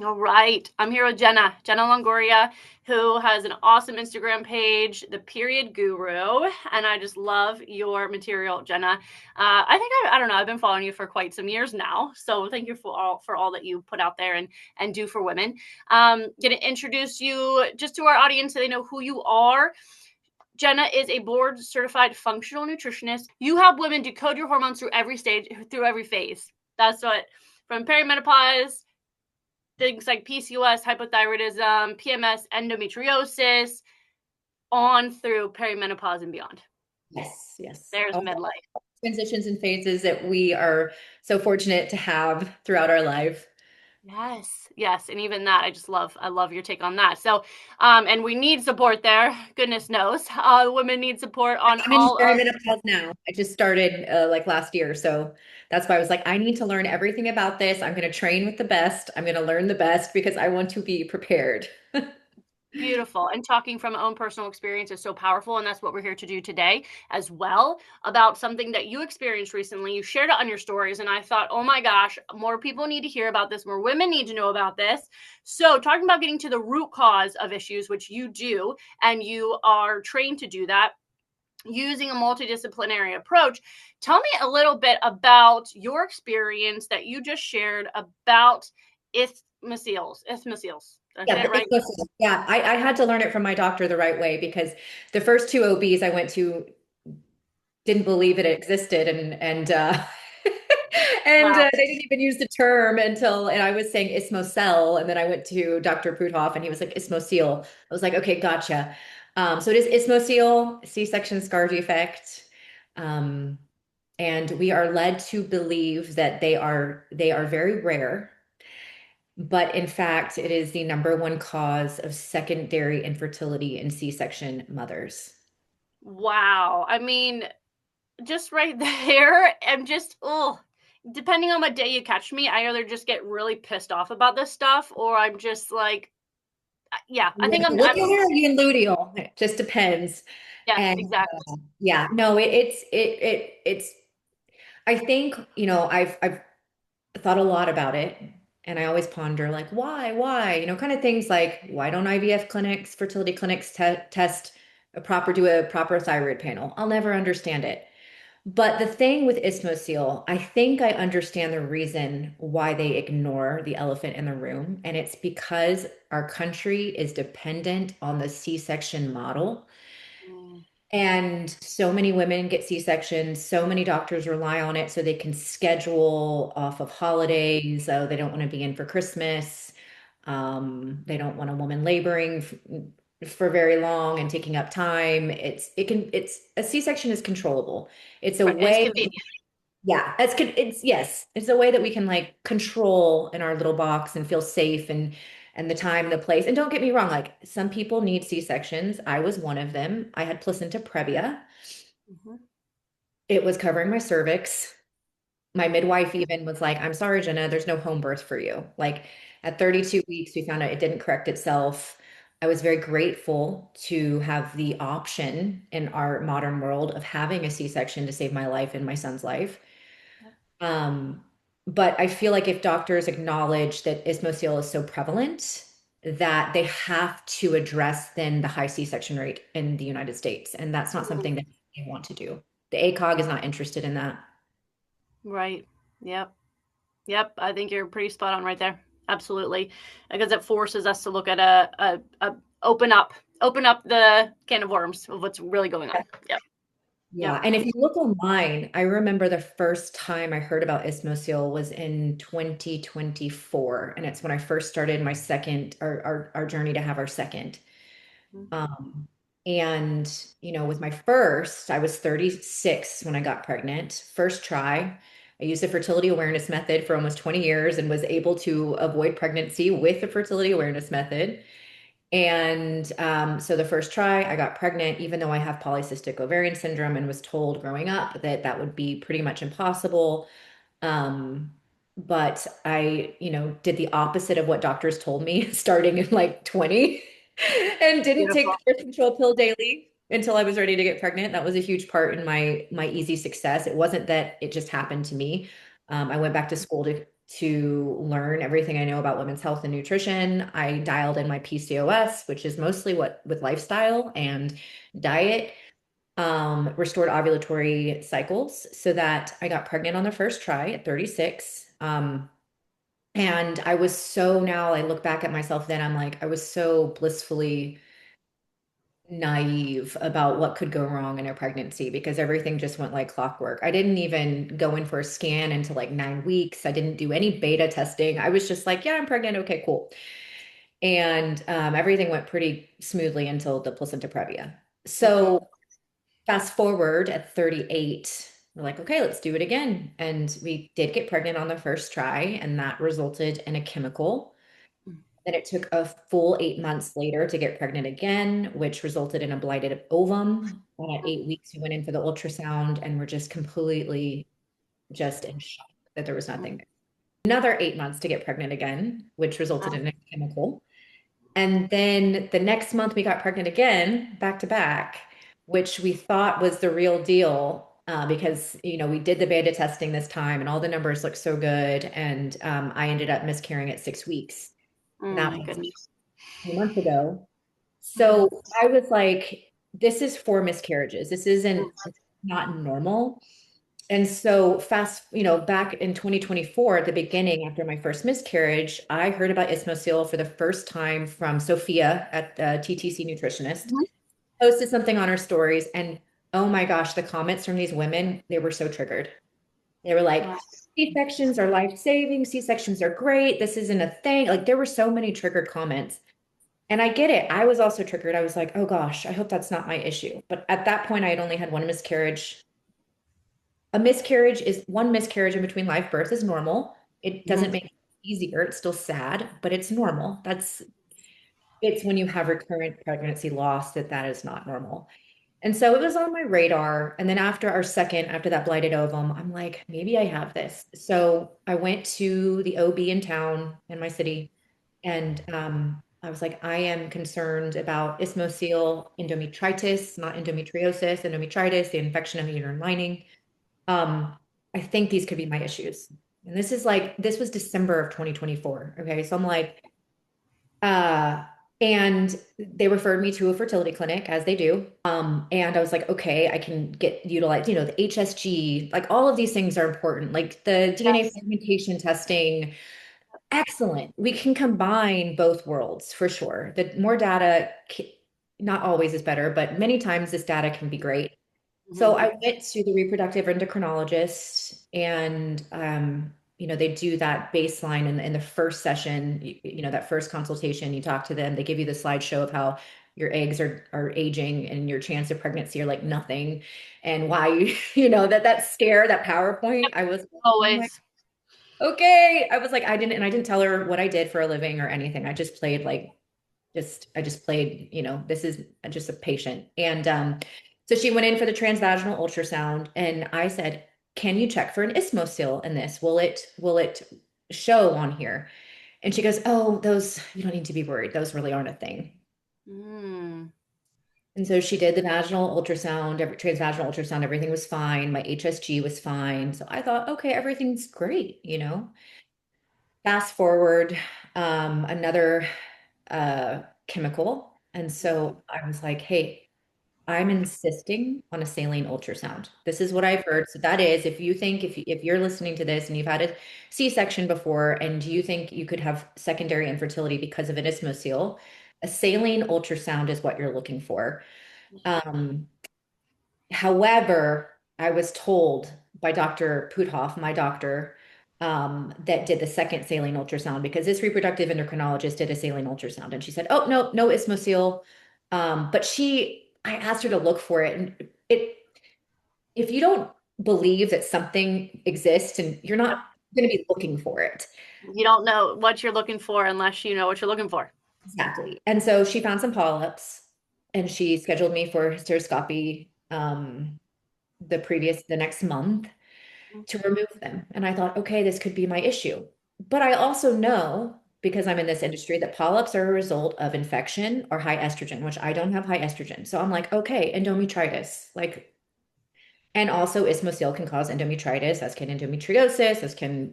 All right. I'm here with Jenna Longoria, who has an awesome Instagram page, The Period Guru. And I just love your material, Jenna. I don't know, I've been following you for quite some years now. So thank you for all that you put out there and do for women. Going to introduce you just to our audience so they know who you are. Jenna is a board certified functional nutritionist. You help women decode your hormones through every stage, through every phase. That's what, from perimenopause, things like PCOS, hypothyroidism, PMS, endometriosis, on through perimenopause and beyond. Yes, yes. There's All midlife. transitions and phases that we are so fortunate to have throughout our life. Yes, yes, and even that, I love your take on that. So, and we need support there. Goodness knows, women need support on I'm in all of. perimenopause now. I just started like last year. So that's why I was like, I need to learn everything about this. I'm going to train with the best. I'm going to learn the best because I want to be prepared. Beautiful. And talking from my own personal experience is so powerful. And that's what we're here to do today as well, about something that you experienced recently. You shared it on your stories. And I thought, oh my gosh, more people need to hear about this. More women need to know about this. So, talking about getting to the root cause of issues, which you do, and you are trained to do that using a multidisciplinary approach. Tell me a little bit about your experience that you just shared about isthmoceles. Isthmoceles. Did I say Yeah, it right? yeah. I had to learn it from my doctor the right way because the first two OBs I went to didn't believe it existed and and Wow. they didn't even use the term until and I was saying isthmocele and then I went to Dr. Prudhoff and he was like isthmocele. I was like, okay, gotcha. So it is isthmocele, C-section scar defect. Um, and we are led to believe that they are very rare, but in fact, it is the number one cause of secondary infertility in C-section mothers. Wow. I mean, just right there, I'm just, oh, depending on what day you catch me, I either just get really pissed off about this stuff or I'm just like, yeah, I You're think like, look at her, you luteal. It just depends. yes, And exactly. yeah, no, it's I think, I've thought a lot about it and I always ponder like why, kind of things like why don't IVF clinics, fertility clinics test do a proper thyroid panel? I'll never understand it. But the thing with isthmocele, I think I understand the reason why they ignore the elephant in the room. And it's because our country is dependent on the C-section model. Mm, And so many women get C-sections, so many doctors rely on it so they can schedule off of holidays. So they don't want to be in for Christmas. They don't want a woman laboring for very long and taking up time. It's a C-section is controllable. It's a right, and it's way, convenient. yeah, yes, it's a way that we can like control in our little box and feel safe and the time, the place. And don't get me wrong, like some people need C-sections. I was one of them. I had placenta previa. Mhm. It was covering my cervix. My midwife even was like, I'm sorry, Jenna, there's no home birth for you. Like at 32 weeks, we found out it didn't correct itself. I was very grateful to have the option in our modern world of having a C-section to save my life and my son's life. Um, but I feel like if doctors acknowledge that isthmocele is so prevalent, that they have to address then the high C-section rate in the United States. And that's not Mm, something that they want to do. The ACOG is not interested in that. right. Yep. Yep. I think you're pretty spot on right there. Absolutely. Because it forces us to look at a open up the can of worms of what's really going on. Yep. Yeah, Yep. and if you look online, I remember the first time I heard about isthmocele was in 2024, and it's when I first started my second, our journey to have our second. Mhm. Um, and with my first, I was 36 when I got pregnant. First try. I used the fertility awareness method for almost 20 years and was able to avoid pregnancy with the fertility awareness method. And so the first try, I got pregnant, even though I have polycystic ovarian syndrome and was told growing up that that would be pretty much impossible. Um, but I, did the opposite of what doctors told me starting in like 20 and didn't take Beautiful. the birth control pill daily until I was ready to get pregnant. That was a huge part in my easy success. It wasn't that it just happened to me. I went back to school to learn everything I know about women's health and nutrition. I dialed in my PCOS, which is mostly what with lifestyle and diet, restored ovulatory cycles so that I got pregnant on the first try at 36. And I was so now I look back at myself then, I'm like, I was so blissfully naive about what could go wrong in a pregnancy because everything just went like clockwork. I didn't even go in for a scan until like 9 weeks. I didn't do any beta testing. I was just like, yeah, I'm pregnant. Okay, cool. And everything went pretty smoothly until the placenta previa. Mm-hmm. So fast forward at 38, we're like, okay, let's do it again. And we did get pregnant on the first try, and that resulted in a chemical. Then it took a full 8 months later to get pregnant again, which resulted in a blighted ovum. And at 8 weeks, we went in for the ultrasound and were just completely just in shock that there was nothing there. Another 8 months to get pregnant again, which resulted in a chemical. And then the next month we got pregnant again, back to back, which we thought was the real deal because we did the beta testing this time and all the numbers looked so good. And I ended up miscarrying at 6 weeks. And Oh that my was goodness. 2 months ago. Mm-hmm. So I was like, this is four miscarriages. This isn't not normal. And so back in 2024, at the beginning, after my first miscarriage, I heard about isthmocele for the first time from Sophia at the TTC nutritionist, Mm-hmm. posted something on her stories. And oh my gosh, the comments from these women, they were so triggered. They were like, Wow. C-sections are life-saving. C-sections are great. This isn't a thing. Like there were so many triggered comments. And I get it. I was also triggered. I was like, oh gosh, I hope that's not my issue. But at that point, I had only had one miscarriage. A miscarriage is one miscarriage in between live births is normal. It Mm-hmm. doesn't make it easier. It's still sad, but it's normal. It's when you have recurrent pregnancy loss that is not normal. And so it was on my radar. And then after that blighted ovum, I'm like, maybe I have this. So I went to the OB in town in my city. And I was like, I am concerned about isthmocele endometritis, not endometriosis, endometritis, the infection of the uterine lining. Um, I think these could be my issues. And this was December of 2024. Okay. So I'm like, uh, and they referred me to a fertility clinic as they do. And I was like, okay, I can get utilized, the HSG, like all of these things are important, like the DNA Yes. fragmentation testing. Excellent. We can combine both worlds for sure. The more data, not always is better, but many times this data can be great. So Mm-hmm. I went to the reproductive endocrinologist and they do that baseline in the first session, that first consultation, you talk to them, they give you the slideshow of how your eggs are aging and your chance of pregnancy are like nothing and why that scare, that PowerPoint, I was like, oh my, Always. okay. I was like, I didn't tell her what I did for a living or anything. I just played like I just played, this is just a patient. And so she went in for the transvaginal ultrasound and I said, can you check for an isthmocele in this? Will it show on here? And she goes, oh, those, you don't need to be worried. Those really aren't a thing. Mm. And so she did the vaginal ultrasound, transvaginal ultrasound, everything was fine. My HSG was fine. So I thought, okay, everything's great. Fast forward, another chemical. And so I was like, hey, I'm insisting on a saline ultrasound. This is what I've heard. So that is, if you think if you're listening to this and you've had a C-section before and you think you could have secondary infertility because of an isthmocele, a saline ultrasound is what you're looking for. Um, However, I was told by Dr. Puthoff, my doctor, that did the second saline ultrasound because this reproductive endocrinologist did a saline ultrasound and she said, "Oh, no, no isthmocele." But I asked her to look for it, and if you don't believe that something exists, and you're Yep. not going to be looking for it. You don't know what you're looking for unless you know what you're looking for. Exactly. And so she found some polyps, and she scheduled me for hysteroscopy the next month to remove them. And I thought, okay, this could be my issue. But I also know, because I'm in this industry, that polyps are a result of infection or high estrogen, which I don't have high estrogen. So I'm like, okay, endometritis. Like, And also isthmocele can cause endometritis, as can endometriosis, as can,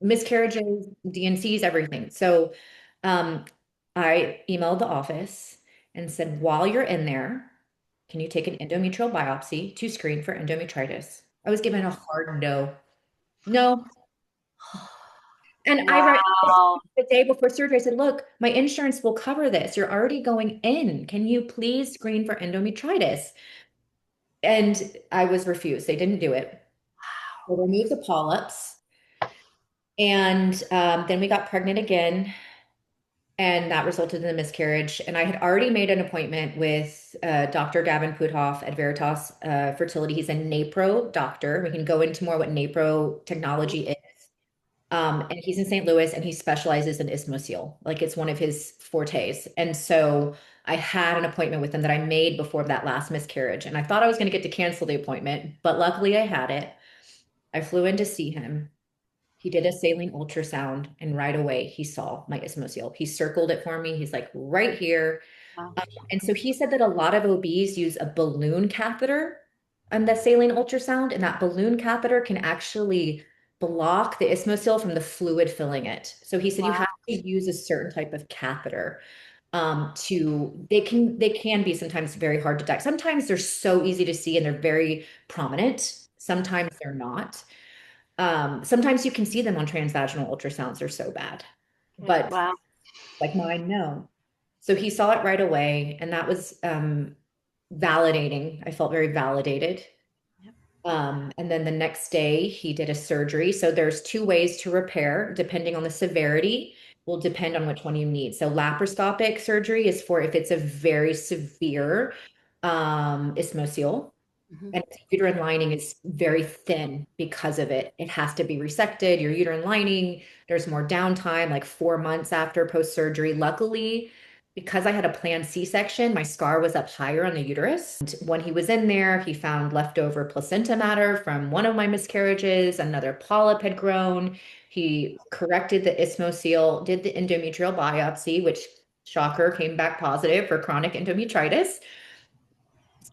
miscarriages, DNCs, everything. So um, I emailed the office and said, while you're in there, can you take an endometrial biopsy to screen for endometritis? I was given a hard no. No. And I write Wow. the day before surgery, I said, look, my insurance will cover this. You're already going in. Can you please screen for endometritis? And I was refused. They didn't do it. They removed the polyps. And then we got pregnant again, and that resulted in a miscarriage. And I had already made an appointment with Dr. Gavin Puthoff at Veritas Fertility. He's a NAPRO doctor. We can go into more what NAPRO technology is. And he's in St. Louis, and he specializes in isthmocele. Like it's one of his fortes. And so I had an appointment with him that I made before that last miscarriage. And I thought I was going to get to cancel the appointment, but luckily I had it. I flew in to see him. He did a saline ultrasound, and right away he saw my isthmocele. He circled it for me. He's like, right here. Wow. And so he said that a lot of OBs use a balloon catheter on the saline ultrasound, and that balloon catheter can actually block the isthmocele from the fluid filling it. So he said you have Wow. to use a certain type of catheter they can be sometimes very hard to detect. Sometimes they're so easy to see and they're very prominent. Sometimes they're not. Sometimes you can see them on transvaginal ultrasounds. They're so bad, Okay. but Wow. like mine, no. So he saw it right away, and that was validating. I felt very validated. Yep. And then the next day he did a surgery. So there's two ways to repair, depending on the severity, will depend on which one you need. So laparoscopic surgery is for if it's a very severe isthmocele Mhm. and its uterine lining is very thin because of it. It has to be resected. Your uterine lining, there's more downtime, like 4 months after post-surgery. Luckily, because I had a planned C-section, my scar was up higher on the uterus. And when he was in there, he found leftover placenta matter from one of my miscarriages. Another polyp had grown. He corrected the isthmocele, did the endometrial biopsy, which shocker came back positive for chronic endometritis.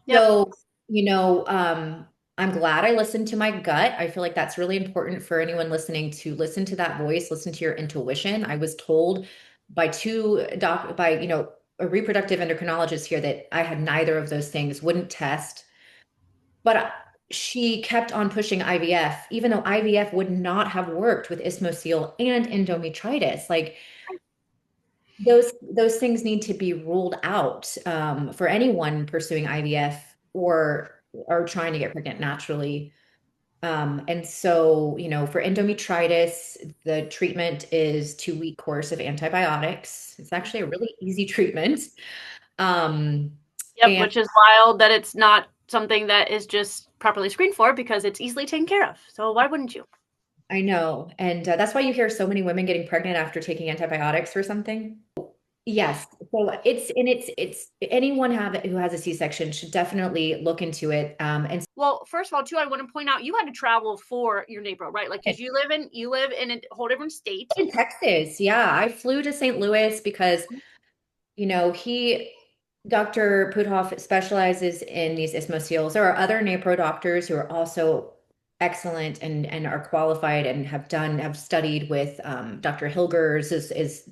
Yep. So, you know, um, I'm glad I listened to my gut. I feel like that's really important for anyone listening to listen to that voice, listen to your intuition. I was told by a reproductive endocrinologist here that I had neither of those things, wouldn't test. But she kept on pushing IVF, even though IVF would not have worked with isthmocele and endometritis. Like those things need to be ruled out for anyone pursuing IVF or trying to get pregnant naturally. And so, for endometritis, the treatment is 2-week course of antibiotics. It's actually a really easy treatment. Um, Yep. and Which is wild that it's not something that is just properly screened for because it's easily taken care of. So why wouldn't you? I know, and that's why you hear so many women getting pregnant after taking antibiotics for something. Yes. So it's anyone who has a C-section should definitely look into it. And Well, first of all, too, I want to point out you had to travel for your NAPRO, right? Like, because you live in a whole different state. in Texas, yeah, I flew to St. Louis because Dr. Puthoff specializes in these isthmoseals. There are other NAPRO doctors who are also excellent and are qualified and have studied with Dr. Hilgers is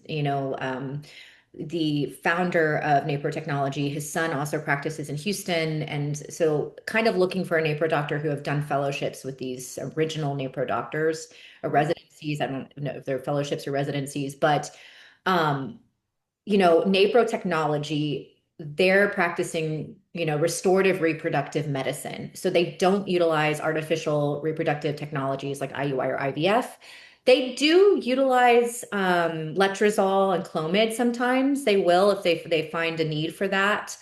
the founder of NAPRO technology. His son also practices in Houston. And so kind of looking for a NAPRO doctor who have done fellowships with these original NAPRO doctors or residencies. I don't know if they're fellowships or residencies, but um, NAPRO technology, they're practicing, restorative reproductive medicine. So they don't utilize artificial reproductive technologies like IUI or IVF. They do utilize letrozole and Clomid sometimes. They will if they find a need for that.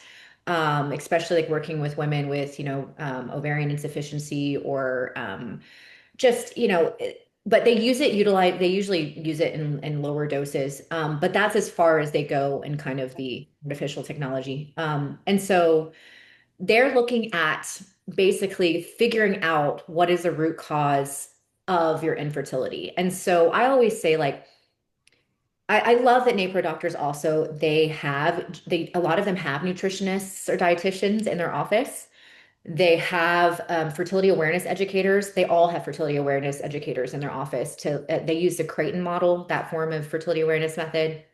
Especially like working with women with, ovarian insufficiency or just but they usually use it in lower doses, but that's as far as they go in kind of the artificial technology, and so they're looking at basically figuring out what is the root cause of your infertility. And so I always say, like, I love that NAPRO doctors also a lot of them have nutritionists or dietitians in their office. They have fertility awareness educators. They all have fertility awareness educators in their office to they use the Creighton model, that form of fertility awareness method.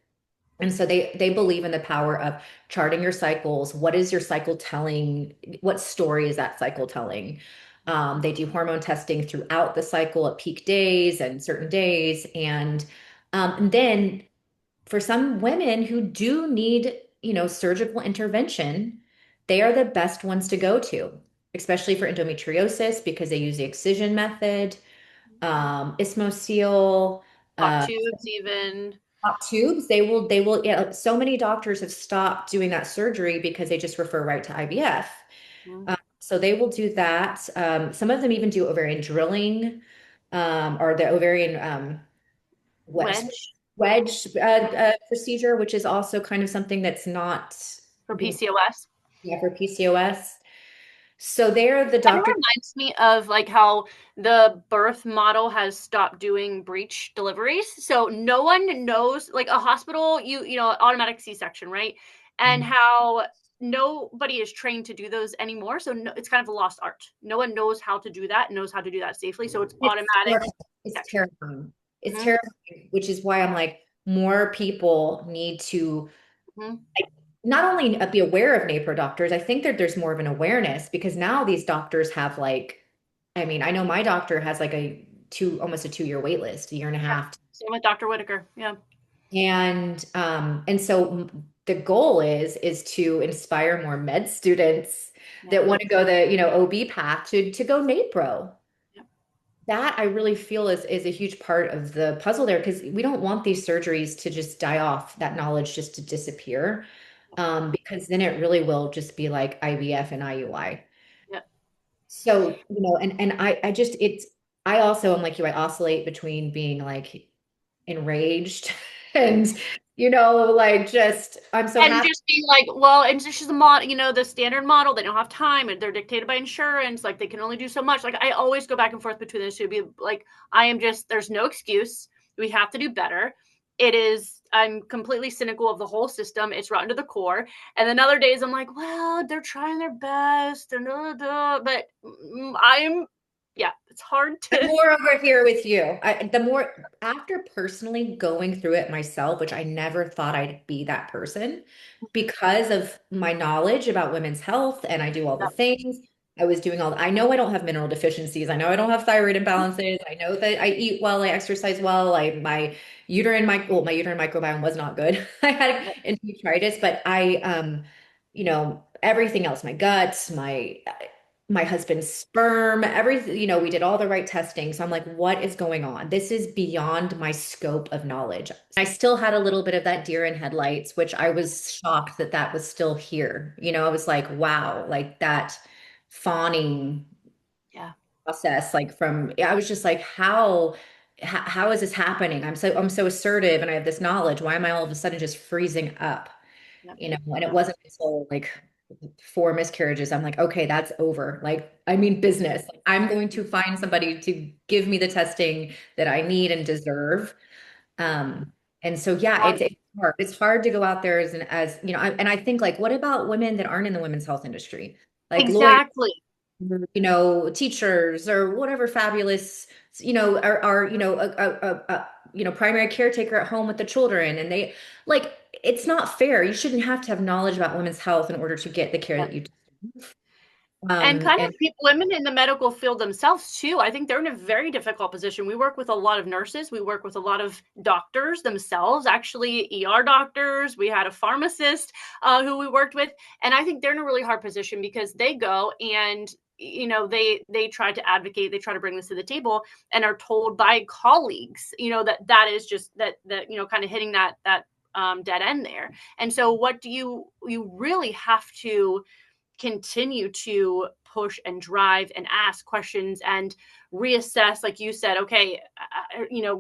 And so they believe in the power of charting your cycles. What is your cycle telling? What story is that cycle telling? They do hormone testing throughout the cycle at peak days and certain days. And then for some women who do need, surgical intervention, they are the best ones to go to, especially for endometriosis because they use the excision method, isthmocele, Hot uh, tubes, even. top tubes. Yeah, so many doctors have stopped doing that surgery because they just refer right to IVF. Mm. So they will do that. Some of them even do ovarian drilling, or the ovarian Wedge wedge procedure, which is also kind of something that's not for being PCOS. yeah, for PCOS. So they're the Kind of doctor. reminds me of like how the birth model has stopped doing breech deliveries. So no one knows, like a hospital, automatic C-section, right? And how nobody is trained to do those anymore. So no, it's kind of a lost art. No one knows how to do that, knows how to do that safely. So it's It's automatic terrifying. It's section. terrifying. It's Mm-hmm. terrifying, which is why I'm like, more people need to Mm-hmm. not only be aware of NAPRO doctors, I think that there's more of an awareness because now these doctors have like, I mean, I know my doctor has like almost a 2 year wait list, a year and a Yep. half. Same with Dr. Whitaker. Yeah. And so the goal is to inspire more med students Yeah. that want to go the, OB path to go NAPRO. Yep. That I really feel is a huge part of the puzzle there because we don't want these surgeries to just die off, that knowledge just to disappear. Because then it really will just be like IVF and IUI. Yep. So, and I just I also am like you, I oscillate between being like enraged and like just I'm so And happy. just being like, well, and it's just the model, the standard model. They don't have time, and they're dictated by insurance. Like they can only do so much. Like I always go back and forth between those two. Be like, I am just there's no excuse. We have to do better. It is. I'm completely cynical of the whole system. It's rotten to the core. And then other days I'm like, well, they're trying their best, and but I'm, yeah, it's hard I'm to. more over here with you. The more after personally going through it myself, which I never thought I'd be that person because of my knowledge about women's health and I do all the things. I was doing I know I don't have mineral deficiencies. I know I don't have thyroid imbalances. I know that I eat well, I exercise well. My uterine microbiome was not good. I had endometritis, but everything else, my guts, my husband's sperm, everything, we did all the right testing. So I'm like, what is going on? This is beyond my scope of knowledge. I still had a little bit of that deer in headlights, which I was shocked that that was still here. I was like, wow, like that fawning Yeah. process, like I was just like, how is this happening? I'm so assertive and I have this knowledge. Why am I all of a sudden just freezing up? Yep. And it Yep. wasn't until like 4 miscarriages, I'm like, okay, that's over. Like, I mean, business. Like, I'm going to find somebody to give me the testing that I need and deserve. Um, and so, yeah, it's hard. It's hard to go out there and I think like, what about women that aren't in the women's health industry? Like lawyers, Exactly. teachers or whatever fabulous, are primary caretaker at home with the children. And they like, it's not fair. You shouldn't have to have knowledge about women's health in order to get the care that you deserve. And kind And of women in the medical field themselves too. I think they're in a very difficult position. We work with a lot of nurses. We work with a lot of doctors themselves, actually ER doctors. We had a pharmacist who we worked with, and I think they're in a really hard position because they go and they try to advocate, they try to bring this to the table, and are told by colleagues, that is just that kind of hitting that dead end there. And so, what do you really have to continue to push and drive and ask questions and reassess, like you said, okay,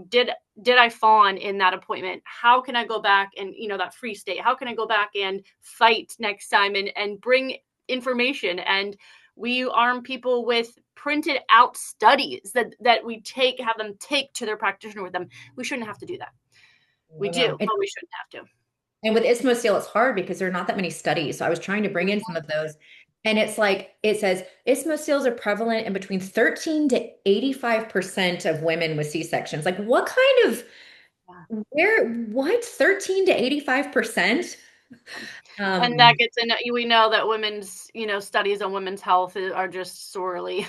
did I fawn in that appointment? How can I go back and that free state, how can I go back and fight next time and bring information? And we arm people with printed out studies that we have them take to their practitioner with them. We shouldn't have to do that. We I do, know. but we shouldn't have to. And with isthmocele, it's hard because there are not that many studies. So I was trying to bring in some of those. And it's like it says isthmoceles are prevalent in between 13 to 85% of women with C-sections. Like what kind of Yeah. where what 13 to 85%? And that Um gets in, we know that women's, studies on women's health are just sorely,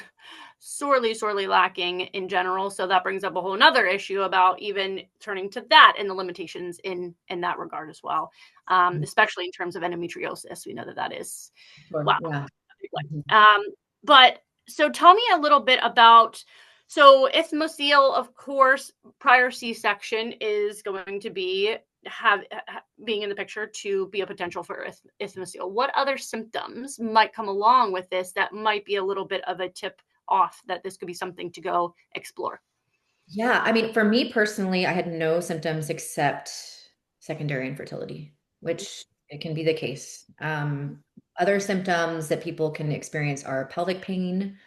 sorely lacking in general. So that brings up a whole nother issue about even turning to that and the limitations in that regard as well. Especially in terms of endometriosis. We know that that is, sure, wow, yeah. a big one. Mhm. But so tell me a little bit about, so isthmocele, of course, prior C-section is going to be being in the picture to be a potential for isthmocele. What other symptoms might come along with this that might be a little bit of a tip off that this could be something to go explore? Yeah, I mean, for me personally, I had no symptoms except secondary infertility, which it can be the case. Other symptoms that people can experience are pelvic pain,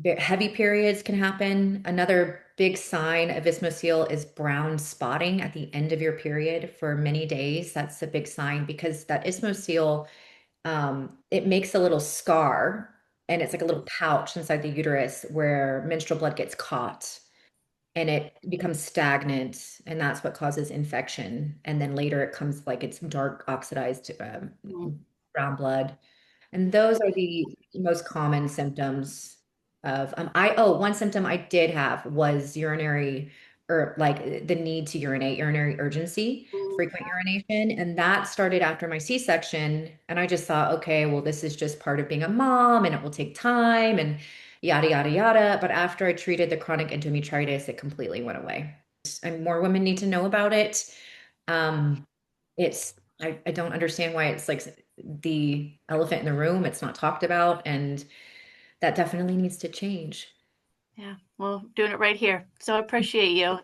heavy periods can happen. Another big sign of isthmocele is brown spotting at the end of your period for many days. That's a big sign because that isthmocele, it makes a little scar and it's like a little pouch inside the uterus where menstrual blood gets caught and it becomes stagnant and that's what causes infection. And then later it comes like it's dark oxidized Mm, brown blood. And those are the most common symptoms of one symptom I did have was urinary or like the need to urinate, urinary urgency, mm, frequent urination. And that started after my C-section. And I just thought, okay, well, this is just part of being a mom and it will take time and yada, yada, yada. But after I treated the chronic endometritis, it completely went away. And more women need to know about it. Um, I don't understand why it's like the elephant in the room. It's not talked about, and that definitely needs to change. yeah, well, doing it right here. So I appreciate you.